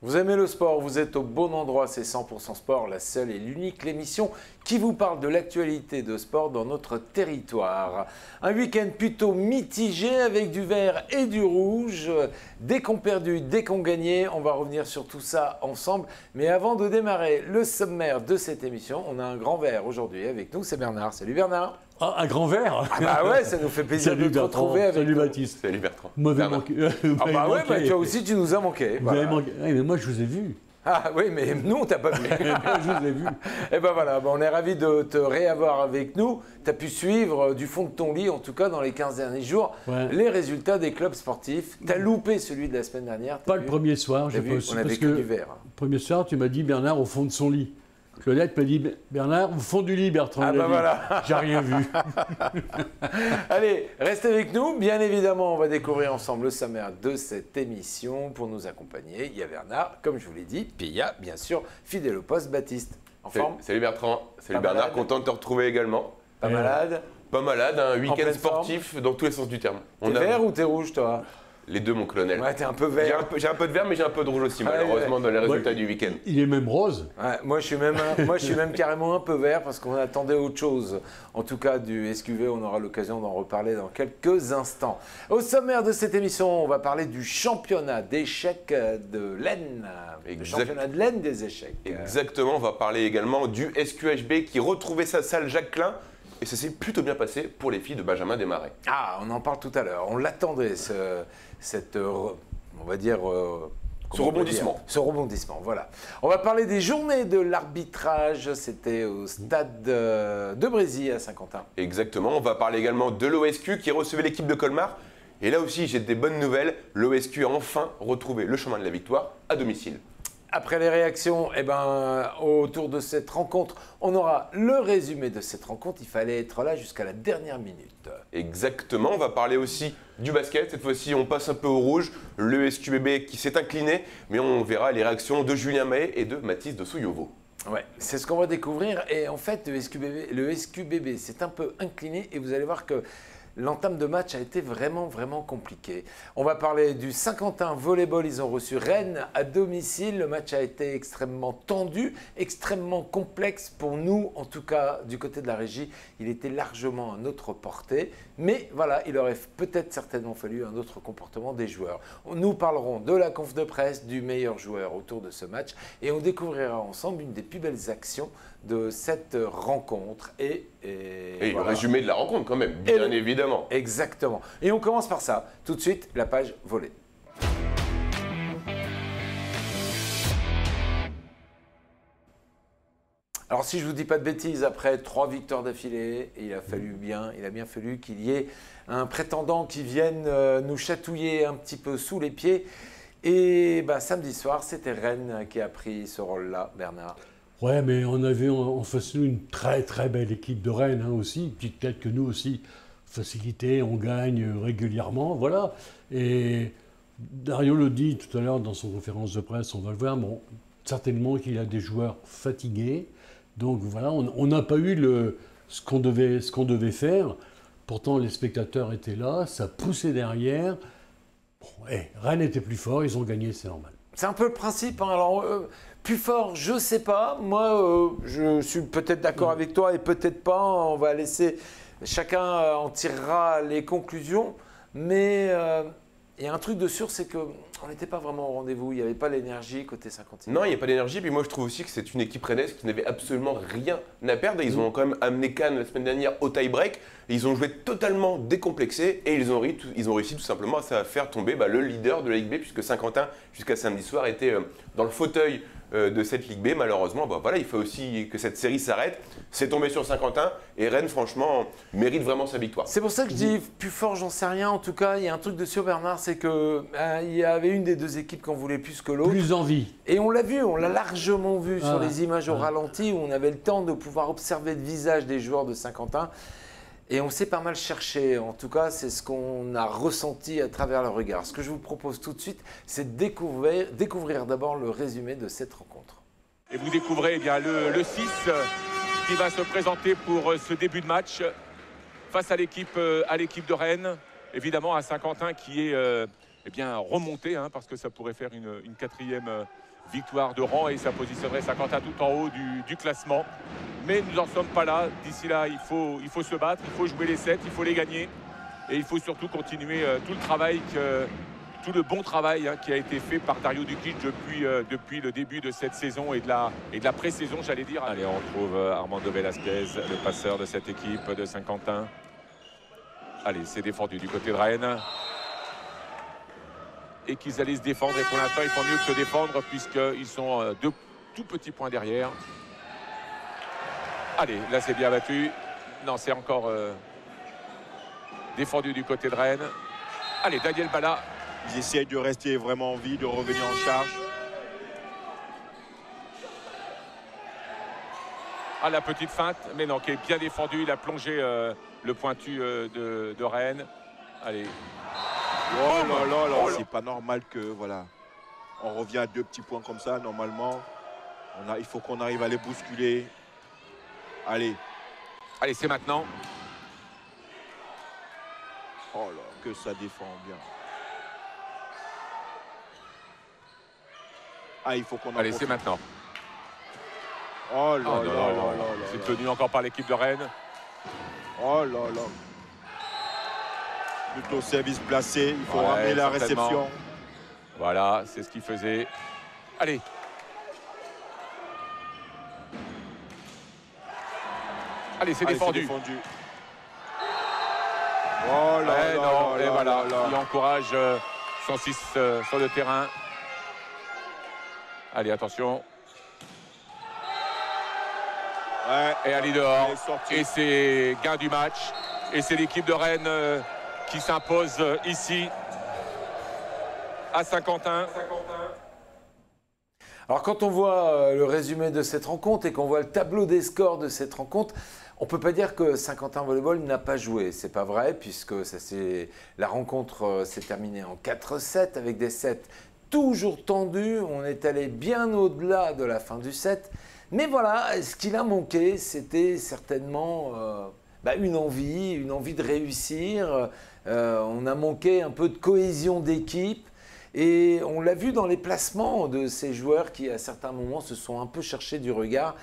Vous aimez le sport, vous êtes au bon endroit, c'est 100% Sport, la seule et l'unique l'émission qui vous parle de l'actualité de sport dans notre territoire. Un week-end plutôt mitigé avec du vert et du rouge. Dès qu'on perdu, dès qu'on gagné, on va revenir sur tout ça ensemble. Mais avant de démarrer le sommaire de cette émission, on a un grand vert aujourd'hui avec nous, c'est Bernard. Salut Bernard. Ah, un grand verre. Ah bah ouais, ça nous fait plaisir de te retrouver avec Salut nous. Baptiste. Salut Bertrand. M'avez manqué. Ah bah ouais, bah toi aussi tu nous as manqué. Vous Voilà. avez manqué. Ah, mais moi je vous ai vu. Ah oui, mais nous on t'a pas vu. Moi je vous ai vu. Et ben voilà, on est ravis de te réavoir avec nous. Tu as pu suivre du fond de ton lit, en tout cas dans les 15 derniers jours, les résultats des clubs sportifs. Tu as loupé celui de la semaine dernière. Pas le premier soir, j'ai pas su. On avait Parce que que du vert. le premier soir, tu m'as dit Bernard au fond de son lit. Claudette m'a dit Bernard au fond du lit, Bertrand. Ah bah voilà. J'ai rien vu. Allez, restez avec nous. Bien évidemment, on va découvrir ensemble le sommaire de cette émission. Pour nous accompagner, il y a Bernard, comme je vous l'ai dit, puis il y a bien sûr, fidèle au poste, Baptiste. En forme? Salut Bertrand. Salut Pas Bernard, malade. content de te retrouver également. Pas malade? Pas malade, un week-end pleine sportif dans tous les sens du terme. T'es vert ou t'es rouge, toi? Les deux, mon colonel. Ouais, t'es un peu vert. J'ai un peu de vert, mais j'ai un peu de rouge aussi, Ouais, malheureusement, dans les résultats Ouais. du week-end. Il est même rose. Ouais, moi, je suis même carrément un peu vert parce qu'on attendait autre chose. En tout cas, du SQV, on aura l'occasion d'en reparler dans quelques instants. Au sommaire de cette émission, on va parler du championnat d'échecs de l'Aisne. Le Exact. championnat de l'Aisne des échecs. Exactement, on va parler également du SQHB qui retrouvait sa salle Jacques Klein. Et ça s'est plutôt bien passé pour les filles de Benjamin Desmarais. Ah, on en parle tout à l'heure. On l'attendait, on va dire... comment on peut rebondissement. dire Ce rebondissement, voilà. On va parler des journées de l'arbitrage. C'était au stade de Brésil à Saint-Quentin. Exactement, on va parler également de l'OSQ qui recevait l'équipe de Colmar. Et là aussi, j'ai des bonnes nouvelles. L'OSQ a enfin retrouvé le chemin de la victoire à domicile. Après les réactions, autour de cette rencontre, on aura le résumé de cette rencontre. Il fallait être là jusqu'à la dernière minute. Exactement, on va parler aussi du basket. Cette fois-ci, on passe un peu au rouge. Le SQBB qui s'est incliné, mais on verra les réactions de Julien Mahé et de Mathis de Souyovo. Ouais, c'est ce qu'on va découvrir. Et en fait, le SQBB s'est un peu incliné et vous allez voir que l'entame de match a été vraiment compliquée. On va parler du Saint-Quentin Volleyball. Ils ont reçu Rennes à domicile. Le match a été extrêmement tendu, extrêmement complexe pour nous, en tout cas du côté de la régie. Il était largement à notre portée. Mais voilà, il aurait peut-être certainement fallu un autre comportement des joueurs. Nous parlerons de la conf de presse du meilleur joueur autour de ce match. Et on découvrira ensemble une des plus belles actions de cette rencontre. Et le voilà. résumé de la rencontre quand même, bien évidemment. Exactement. Et on commence par ça. Tout de suite, la page volée. Alors si je vous dis pas de bêtises, après 3 victoires d'affilée, il a bien fallu qu'il y ait un prétendant qui vienne nous chatouiller un petit peu sous les pieds. Et samedi soir, c'était Rennes qui a pris ce rôle-là, Bernard. Ouais, mais on avait en face de nous une très belle équipe de Rennes aussi, petite tête que nous aussi. Facilité, on gagne régulièrement, voilà. Et Dario le dit tout à l'heure dans son conférence de presse, on va le voir, bon, certainement qu'il a des joueurs fatigués. Donc voilà, on n'a pas eu ce qu'on devait faire. Pourtant, les spectateurs étaient là, ça poussait derrière. Bon, Rennes était plus fort, ils ont gagné, c'est normal. C'est un peu le principe. Hein. Alors, plus fort, je sais pas. Moi, je suis peut-être d'accord avec toi et peut-être pas. On va laisser... Chacun en tirera les conclusions. Mais il y a un truc de sûr, c'est qu'on n'était pas vraiment au rendez-vous. Il n'y avait pas l'énergie côté 50. Non, il n'y a pas d'énergie. Puis moi, je trouve aussi que c'est une équipe rennaise qui n'avait absolument rien à perdre. Ils ont quand même amené Cannes la semaine dernière au tie-break. Ils ont joué totalement décomplexés et ils ont réussi tout simplement à faire tomber le leader de la Ligue B, puisque Saint-Quentin, jusqu'à samedi soir, était dans le fauteuil de cette Ligue B. Malheureusement, voilà, il faut aussi que cette série s'arrête. C'est tombé sur Saint-Quentin et Rennes, franchement, mérite vraiment sa victoire. C'est pour ça que je dis plus fort, j'en sais rien. En tout cas, il y a un truc de sûr, Bernard, c'est qu'il y avait une des deux équipes qu'on voulait plus que l'autre. Plus envie. Et on l'a vu, on l'a largement vu sur les images au ralenti, où on avait le temps de pouvoir observer le visage des joueurs de Saint-Quentin. Et on s'est pas mal cherché. En tout cas, c'est ce qu'on a ressenti à travers le regard. Ce que je vous propose tout de suite, c'est de découvrir d'abord le résumé de cette rencontre. Et vous découvrez le 6 qui va se présenter pour ce début de match face à l'équipe de Rennes. Évidemment, à Saint-Quentin qui est remonté, parce que ça pourrait faire une victoire de rang et ça positionnerait Saint-Quentin tout en haut du classement. Mais nous n'en sommes pas là. D'ici là, il faut se battre, il faut jouer les 7, il faut les gagner. Et il faut surtout continuer tout le travail, tout le bon travail qui a été fait par Dario Dukic depuis le début de cette saison et de la pré-saison, j'allais dire. Allez, on retrouve Armando Velasquez, le passeur de cette équipe de Saint-Quentin. Allez, c'est défendu du côté de Rennes. Et qu'ils allaient se défendre. Et pour l'instant, ils font mieux que se défendre puisqu'ils sont 2 tout petits points derrière. Allez, là, c'est bien battu. Non, c'est encore défendu du côté de Rennes. Allez, Daniel Bala. Ils essayent de rester vraiment en vie, de revenir en charge. Ah, la petite feinte, mais non, qui est bien défendu. Il a plongé le pointu de Rennes. Allez. Oh là là là, c'est pas normal que, voilà, on revient à 2 petits points comme ça. Normalement, il faut qu'on arrive à les bousculer. Allez. Allez, c'est maintenant. Oh là, que ça défend bien. Ah, il faut qu'on en Allez, profite. c'est maintenant. Oh là Oh là non, là non, là là. c'est tenu encore par l'équipe de Rennes. Oh là là. Plutôt service placé, il faut Ouais, ramener la certainement. réception. Voilà, c'est ce qu'il faisait. Allez. Allez, c'est Allez, défendu. Oh là Ouais, là non, là et là voilà, là là. il encourage son 6 sur le terrain. Allez, attention. Ouais. Et allez dehors. Elle est sortie. Et c'est gain du match. Et c'est l'équipe de Rennes qui s'impose ici à Saint-Quentin. Alors quand on voit le résumé de cette rencontre et qu'on voit le tableau des scores de cette rencontre, on ne peut pas dire que Saint-Quentin Volleyball n'a pas joué. C'est pas vrai puisque la rencontre s'est terminée en 4-7 avec des sets toujours tendus. On est allé bien au-delà de la fin du set. Mais voilà, ce qu'il a manqué, c'était certainement une envie de réussir. On a manqué un peu de cohésion d'équipe. Et on l'a vu dans les placements de ces joueurs qui, à certains moments, se sont un peu cherchés du regard.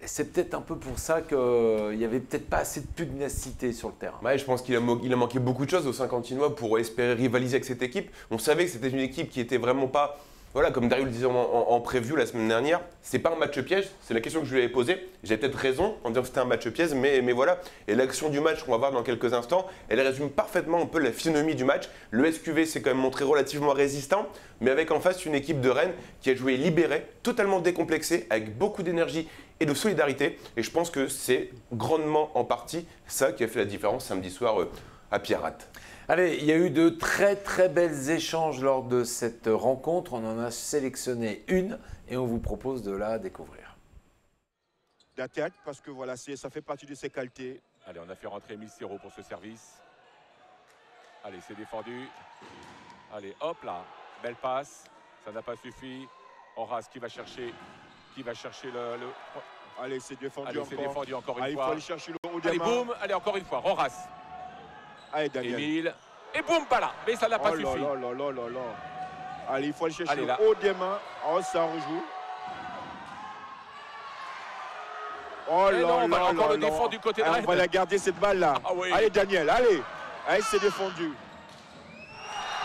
Et c'est peut-être un peu pour ça qu'il n'y avait peut-être pas assez de pugnacité sur le terrain. Ouais, je pense qu'il a manqué beaucoup de choses aux Saint-Quentinois pour espérer rivaliser avec cette équipe. On savait que c'était une équipe qui était vraiment pas... Voilà, comme Dario le disait en preview la semaine dernière, c'est pas un match piège, c'est la question que je lui avais posée. J'ai peut-être raison en disant que c'était un match piège, mais voilà. Et l'action du match qu'on va voir dans quelques instants, elle résume parfaitement un peu la physionomie du match. Le SQV s'est quand même montré relativement résistant, mais avec en face une équipe de Rennes qui a joué libérée, totalement décomplexée, avec beaucoup d'énergie et de solidarité. Et je pense que c'est grandement en partie ça qui a fait la différence samedi soir à Pierrat. Allez, il y a eu de très très belles échanges lors de cette rencontre. On en a sélectionné une et on vous propose de la découvrir. La tête, parce que voilà, ça fait partie de ses qualités. Allez, on a fait rentrer Missero pour ce service. Allez, c'est défendu. Allez, hop là, belle passe. Ça n'a pas suffi. Horace qui va chercher le... Allez, c'est défendu Allez, encore. c'est défendu encore une Allez, il fois. faut aller chercher le haut des Allez, mains. boum. Allez, encore une fois. Horace. Allez, Daniel. Émile. Et boum, pas là. Mais ça n'a pas Oh suffi. là là là là là. Allez, il faut aller chercher Allez, le là. haut des mains. Oh, ça rejoue. Oh Et là non, on va là encore là le là. défendre du côté de Ah, Rennes. on va la garder cette balle là. Ah oui. Allez, Daniel, allez. Allez, c'est défendu.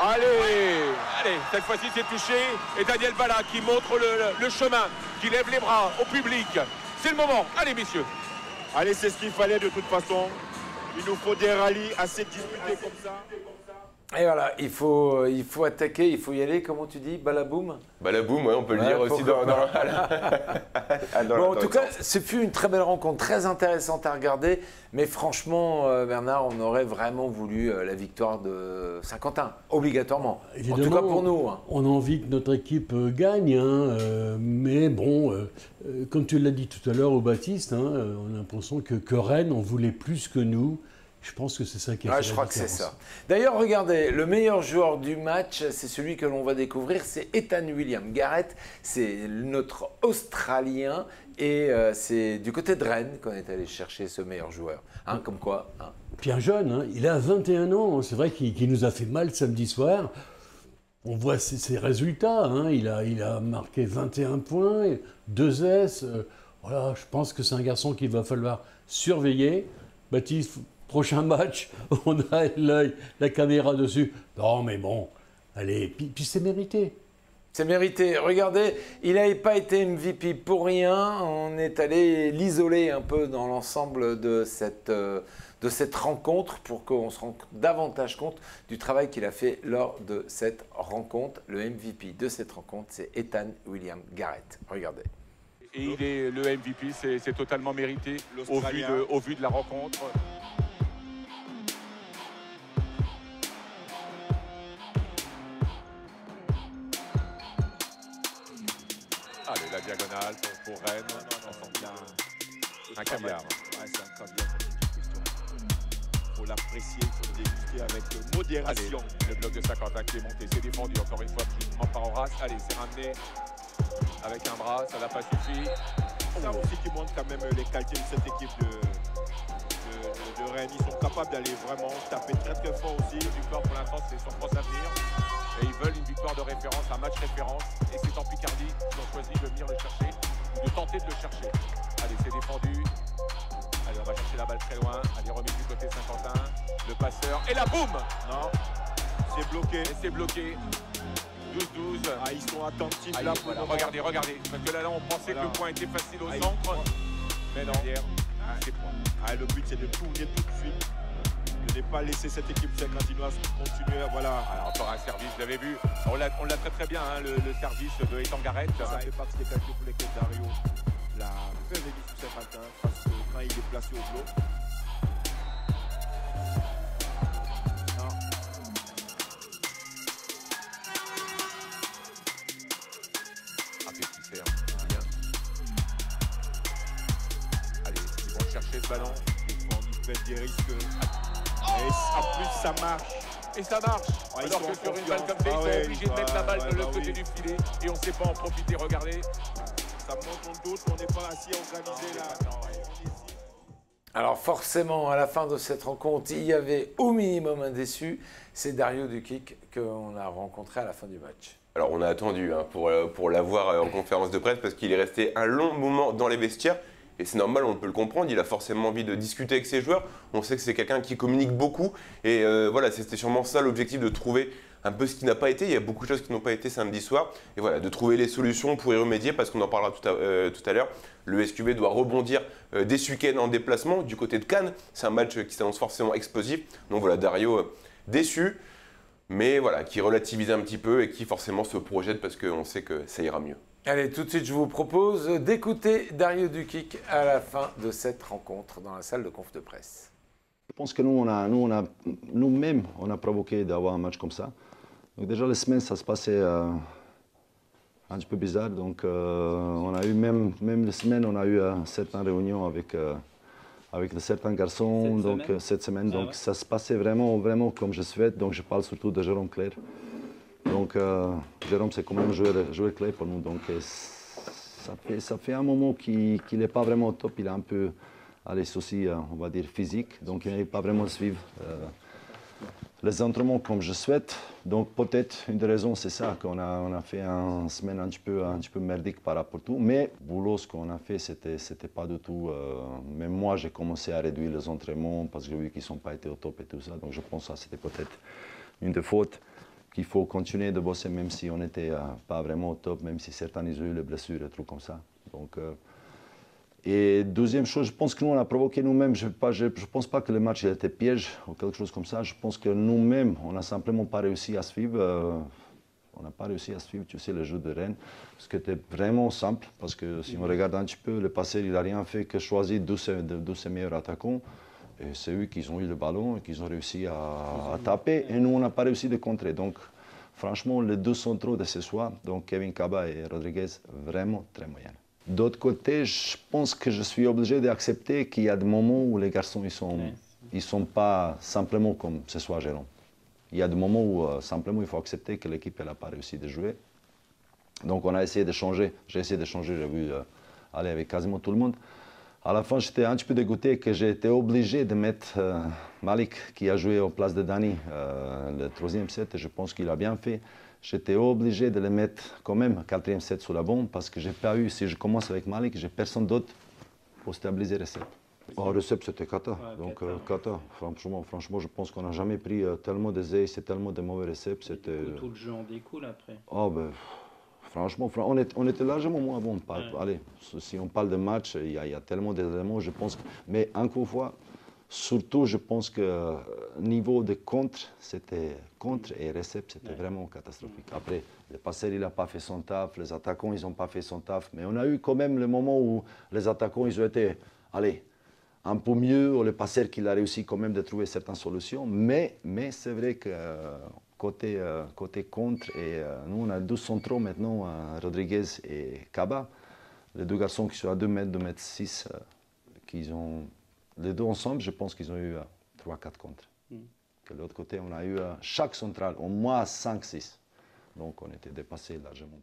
Allez, allez, cette fois-ci c'est touché. Et Daniel Bala qui montre le chemin, qui lève les bras au public. C'est le moment. Allez, messieurs. Allez, c'est ce qu'il fallait de toute façon. Il nous faut des rallyes assez disputés comme ça. Et voilà, il faut attaquer, il faut y aller, comment tu dis, balaboum. Balaboum, ouais, on peut le Ouais, dire aussi dans Bon, en tout cas, ce fut une très belle rencontre, très intéressante à regarder. Mais franchement, Bernard, on aurait vraiment voulu la victoire de Saint-Quentin, obligatoirement. En tout cas pour nous. Hein. On a envie que notre équipe gagne, mais bon, comme tu l'as dit tout à l'heure au Baptiste, on a l'impression que Rennes en voulait plus que nous. Je pense que c'est ça qui a fait Je la crois que c'est différence. ça. D'ailleurs, regardez, le meilleur joueur du match, c'est celui que l'on va découvrir, c'est Ethan William Garrett. C'est notre Australien et c'est du côté de Rennes qu'on est allé chercher ce meilleur joueur. Comme quoi. Puis un jeune, il a 21 ans, c'est vrai qu'il nous a fait mal samedi soir. on voit ses résultats. Hein. Il a marqué 21 points, 2 S. Voilà, je pense que c'est un garçon qu'il va falloir surveiller. Baptiste, prochain match, on a l'œil, la caméra dessus. Non, mais bon, allez, puis c'est mérité. C'est mérité. Regardez, il n'avait pas été MVP pour rien. On est allé l'isoler un peu dans l'ensemble de cette rencontre pour qu'on se rende davantage compte du travail qu'il a fait lors de cette rencontre. Le MVP de cette rencontre, c'est Ethan William Garrett. Regardez. Et il est le MVP, c'est totalement mérité au vu de la rencontre. Allez, la diagonale pour Rennes. Un caviar. Ouais, c'est un caviar, comme tu dis, Christian. Il faut l'apprécier, il faut le déguster avec modération. Allez, le bloc de Saint-Quentin qui est monté, c'est défendu encore une fois, prend par Horace. Allez, c'est ramené avec un bras, ça n'a pas suffi. Ça aussi qui montre quand même les qualités de cette équipe de Rennes. Ils sont capables d'aller vraiment taper très très fort aussi. Une victoire pour l'instant, c'est son gros avenir. Et ils veulent une victoire de référence, un match référence. Et c'est en Picardie qu'ils ont choisi de venir le chercher, ou de tenter de le chercher. Allez, c'est défendu. Allez, on va chercher la balle très loin. Allez, remise du côté Saint-Quentin. Le passeur. Et la boum! Non, c'est bloqué. Et c'est bloqué. 12-12. Ah, ils sont attentifs Allez, là pour voilà, le moment. regardez. Parce que là, on pensait que le point était facile au Ah, centre. Mais non, derrière, c'est point. Ah, le but c'est de tourner tout de suite. De ne pas laisser cette équipe saint-quentinoise continuer. Voilà. Alors, encore un service, vous l'avez vu. On l'a très bien, hein, le service de Ethan Garrett. Ça fait partie des qualités pour lesquelles Dario l'a fait venir sur Saint-Quentin parce que quand il est placé au bloc. Non. Ah, qu'est-ce qu'il fait, hein. Bien. Allez, ils vont chercher ce ballon. Ils prennent des risques. Et en plus, ça marche. Et ça marche. Ouais, Alors ils que sont sur en une balle comme ça, confiance. ils Ah sont ouais, obligés de mettre la balle de l'autre côté oui. du filet. Et on ne sait pas en profiter. Regardez. Ça montre d'autres, on n'est pas assez organisé là. On est ici. Alors forcément, à la fin de cette rencontre, il y avait au minimum un déçu. C'est Dario Dukic qu'on a rencontré à la fin du match. Alors on a attendu hein, pour l'avoir en conférence de presse parce qu'il est resté un long moment dans les vestiaires. Et c'est normal, on peut le comprendre, il a forcément envie de discuter avec ses joueurs. On sait que c'est quelqu'un qui communique beaucoup. Et voilà, c'était sûrement ça l'objectif, de trouver un peu ce qui n'a pas été. Il y a beaucoup de choses qui n'ont pas été samedi soir. Et voilà, de trouver les solutions pour y remédier, parce qu'on en parlera tout à l'heure. Le SQB doit rebondir dès ce week-end en déplacement du côté de Cannes. C'est un match qui s'annonce forcément explosif. Donc voilà, Dario déçu, mais voilà, qui relativise un petit peu et qui forcément se projette parce qu'on sait que ça ira mieux. Allez, tout de suite, je vous propose d'écouter Dario Dukic à la fin de cette rencontre dans la salle de conf de presse. Je pense que nous-mêmes, on a provoqué d'avoir un match comme ça. Donc déjà, les semaines, ça se passait un petit peu bizarre. Donc on a eu, même les semaines, on a eu certaines réunions avec certains garçons cette semaine. Donc ça se passait vraiment comme je souhaite. Donc je parle surtout de Jérôme Claire. Donc Jérôme, c'est quand même un joueur clé pour nous. Donc ça fait un moment qu'il n'est pas vraiment au top. Il a un peu les soucis, on va dire, physiques. Donc il n'arrive pas vraiment à suivre les entraînements comme je souhaite. Donc peut-être une des raisons, c'est ça, qu'on a fait une semaine un petit peu merdique par rapport à tout. Mais le boulot, ce qu'on a fait, c'était pas du tout... même moi, j'ai commencé à réduire les entraînements parce que j'ai vu qu'ils n'ont pas été au top et tout ça. Donc je pense que ça, c'était peut-être une des fautes qu'il faut continuer de bosser, même si on n'était pas vraiment au top, même si certains ils ont eu les blessures et trucs comme ça. Donc, et deuxième chose, je pense que nous, on a provoqué nous-mêmes. Je ne pense pas que le match était piège ou quelque chose comme ça. Je pense que nous-mêmes, on n'a simplement pas réussi à suivre. On n'a pas réussi à suivre, tu sais, le jeu de Rennes. Ce qui était vraiment simple, parce que si on regarde un petit peu, le passé, il n'a rien fait que choisir 12 ses meilleurs attaquants. Et c'est eux qui ont eu le ballon et qui ont réussi à taper. Et nous, on n'a pas réussi de contrer. Donc, franchement, les deux centraux de ce soir, donc Kevin Kaba et Rodriguez, vraiment très moyens. D'autre côté, je pense que je suis obligé d'accepter qu'il y a des moments où les garçons, ils sont pas simplement comme ce soir, Jérôme. Il y a des moments où simplement il faut accepter que l'équipe n'a pas réussi de jouer. Donc on a essayé de changer. J'ai essayé de changer, j'ai vu aller avec quasiment tout le monde. À la fin, j'étais un petit peu dégoûté que j'ai été obligé de mettre Malik, qui a joué en place de Dani, le 3e set, et je pense qu'il a bien fait. J'étais obligé de le mettre quand même 4e set sous la bombe, parce que j'ai pas eu, si je commence avec Malik, j'ai personne d'autre pour stabiliser Recep. Oh, Recep, c'était Kata. Ouais, Donc, Kata. Kata, franchement, je pense qu'on n'a jamais pris tellement de aces et tellement de mauvais Recep. C'était... Tout le jeu en découle après. Oh, ben, franchement, on était largement moins bon. Allez, si on parle de match, il y a tellement d'éléments, je pense. Mais encore une fois, surtout, je pense que niveau de contre et Recep, c'était vraiment catastrophique. Après, le passeur, il n'a pas fait son taf, les attaquants, ils n'ont pas fait son taf. Mais on a eu quand même le moment où les attaquants, ils ont été, allez, un peu mieux, le passeur qu'il a réussi quand même de trouver certaines solutions. Mais c'est vrai que côté contre, et nous, on a 2 centraux maintenant, Rodriguez et Kaba. Les 2 garçons qui sont à 2 mètres, 2 mètres 6, les 2 ensemble, je pense qu'ils ont eu 3-4 contre. De l'autre côté, on a eu chaque central au moins 5-6. Donc on était dépassé largement.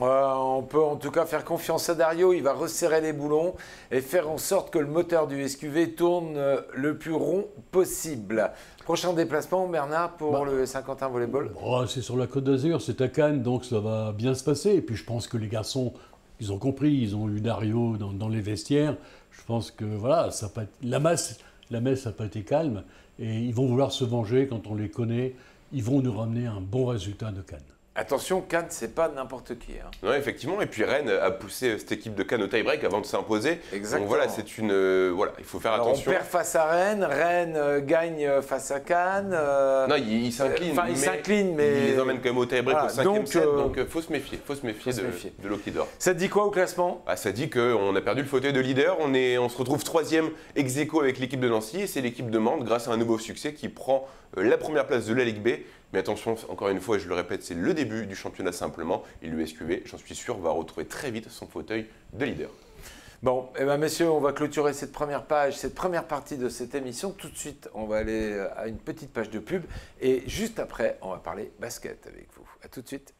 On peut en tout cas faire confiance à Dario, il va resserrer les boulons et faire en sorte que le moteur du SQV tourne le plus rond possible. Prochain déplacement, Bernard, pour le Saint-Quentin Volleyball. C'est sur la Côte d'Azur, c'est à Cannes, donc ça va bien se passer. Et puis je pense que les garçons, ils ont compris, ils ont eu Dario dans les vestiaires. Je pense que voilà, ça peut être, la messe n'a pas été calme et ils vont vouloir se venger quand on les connaît. Ils vont nous ramener un bon résultat de Cannes. Attention, Cannes, c'est pas n'importe qui. Hein. Non, effectivement. Et puis Rennes a poussé cette équipe de Cannes au tie-break avant de s'imposer. Exactement. Donc voilà, c'est une. Voilà, il faut faire attention. On perd face à Rennes, Rennes gagne face à Cannes. Non, il s'incline. Enfin, il s'incline, mais. Il les emmène quand même au tie-break Voilà, au 5e set. Donc faut se méfier. De Lockheeder. Ça te dit quoi au classement? Ça dit qu'on a perdu le fauteuil de leader. On se retrouve 3e ex-aequo avec l'équipe de Nancy. Et c'est l'équipe de Mende, grâce à un nouveau succès, qui prend la première place de la Ligue B. Mais attention, encore une fois, je le répète, c'est le début du championnat simplement. Et l'USQV, j'en suis sûr, va retrouver très vite son fauteuil de leader. Bon, eh bien messieurs, on va clôturer cette première page, cette première partie de cette émission. Tout de suite, on va aller à une petite page de pub. Et juste après, on va parler basket avec vous. A tout de suite.